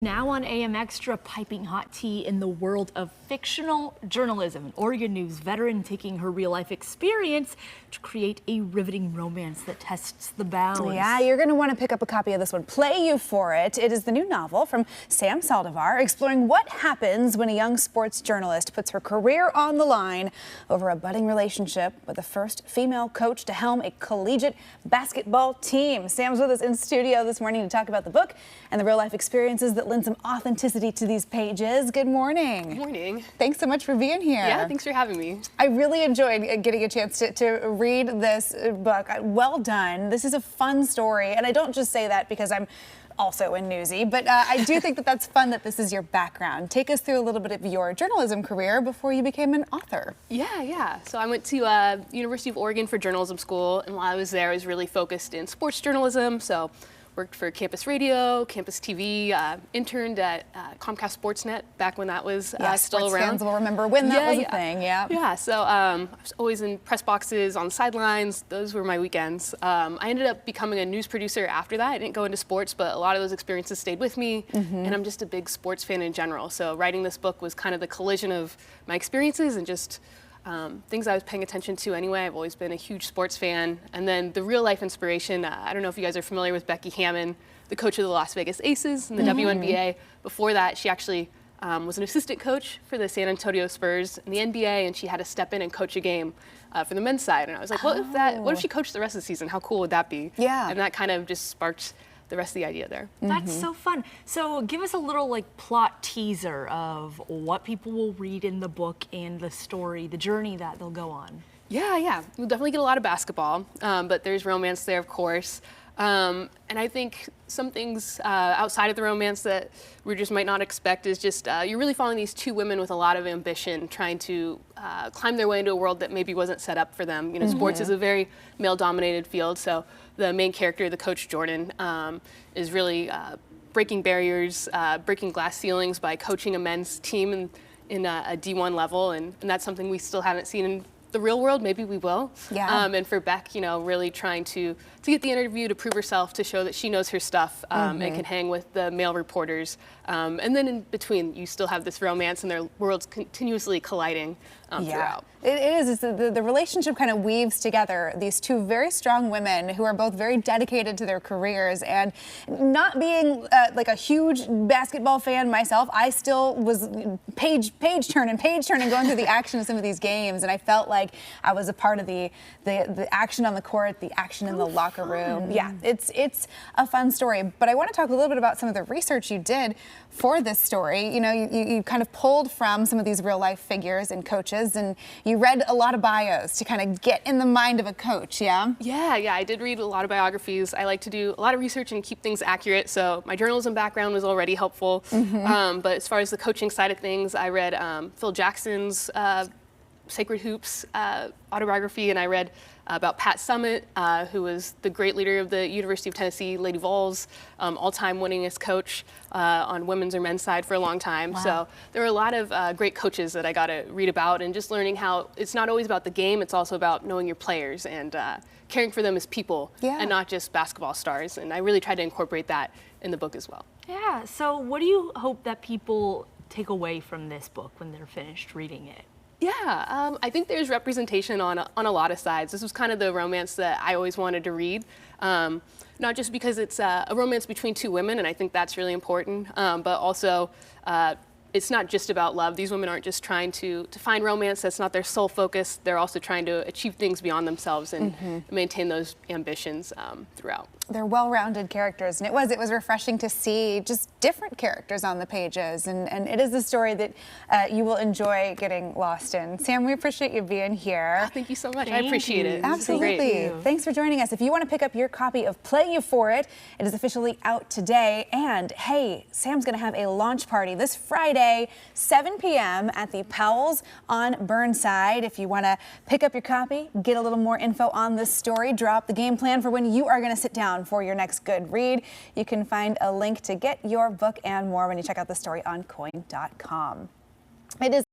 Now on AM Extra, piping hot tea in the world of fictional journalism. An Oregon News veteran taking her real-life experience to create a riveting romance that tests the bounds. Yeah, you're going to want to pick up a copy of this one. Play You For It. It is the new novel from Sam Saldivar, exploring what happens when a young sports journalist puts her career on the line over a budding relationship with the first female coach to helm a collegiate basketball team. Sam's with us in studio this morning to talk about the book and the real-life experiences that lend some authenticity to these pages. Good morning. Good morning. Thanks so much for being here. Yeah, thanks for having me. I really enjoyed getting a chance to read this book. Well done. This is a fun story, and I don't just say that because I'm also in Newsy, but I do think that that's fun that this is your background. Take us through a little bit of your journalism career before you became an author. Yeah. So I went to University of Oregon for journalism school, and while I was there, I was really focused in sports journalism. So worked for campus radio, campus TV, interned at Comcast Sportsnet back when that was still around. Fans will remember when that was a thing, Yeah, so I was always in press boxes, on the sidelines. Those were my weekends. I ended up becoming a news producer after that. I didn't go into sports, but a lot of those experiences stayed with me, and I'm just a big sports fan in general. So writing this book was kind of the collision of my experiences and just things I was paying attention to anyway. I've always been a huge sports fan. And then the real life inspiration, I don't know if you guys are familiar with Becky Hammon, the coach of the Las Vegas Aces in the WNBA. Before that, she actually was an assistant coach for the San Antonio Spurs in the NBA, and she had to step in and coach a game for the men's side. And I was like, what if she coached the rest of the season? How cool would that be? Yeah. And that kind of just sparked the rest of the idea there. That's so fun. So give us a little plot teaser of what people will read in the book and the story, the journey that they'll go on. Yeah. We'll definitely get a lot of basketball, but there's romance there, of course. And I think some things outside of the romance that readers might not expect is just you're really following these two women with a lot of ambition, trying to climb their way into a world that maybe wasn't set up for them. You know, sports is a very male-dominated field, so the main character, the coach Jordan, is really breaking barriers, breaking glass ceilings by coaching a men's team in a D1 level, and that's something we still haven't seen in the real world. Maybe we will. Yeah. And for Beck, really trying to get the interview, to prove herself, to show that she knows her stuff and can hang with the male reporters. And then in between, you still have this romance and their worlds continuously colliding throughout. It is. The relationship kind of weaves together these two very strong women who are both very dedicated to their careers. And not being like a huge basketball fan myself, I still was page turning going through the action of some of these games, and I felt like I was a part of the action on the court, the action in the locker room. Yeah, it's a fun story. But I want to talk a little bit about some of the research you did for this story. You kind of pulled from some of these real life figures and coaches, and you read a lot of bios to kind of get in the mind of a coach, yeah? Yeah, I did read a lot of biographies. I like to do a lot of research and keep things accurate, so my journalism background was already helpful. But as far as the coaching side of things, I read Phil Jackson's Sacred Hoops autobiography, and I read about Pat Summitt, who was the great leader of the University of Tennessee Lady Vols, all-time winningest coach on women's or men's side for a long time. Wow. So there were a lot of great coaches that I got to read about, and just learning how it's not always about the game, it's also about knowing your players and caring for them as people and not just basketball stars. And I really tried to incorporate that in the book as well. Yeah, so what do you hope that people take away from this book when they're finished reading it? Yeah, I think there's representation on a lot of sides. This was kind of the romance that I always wanted to read, not just because it's a romance between two women, and I think that's really important, but also it's not just about love. These women aren't just trying to find romance. That's not their sole focus. They're also trying to achieve things beyond themselves and maintain those ambitions throughout. They're well-rounded characters, and it was refreshing to see just different characters on the pages, and it is a story that you will enjoy getting lost in. Sam, we appreciate you being here. Oh, thank you so much. I appreciate it. Absolutely. Thanks for joining us. If you want to pick up your copy of Play You For It, it is officially out today. And hey, Sam's going to have a launch party this Friday, 7 p.m. at the Powell's on Burnside. If you want to pick up your copy, get a little more info on this story, drop the game plan for when you are going to sit down for your next good read, you can find a link to get your book and more when you check out the story on KOIN.com. It is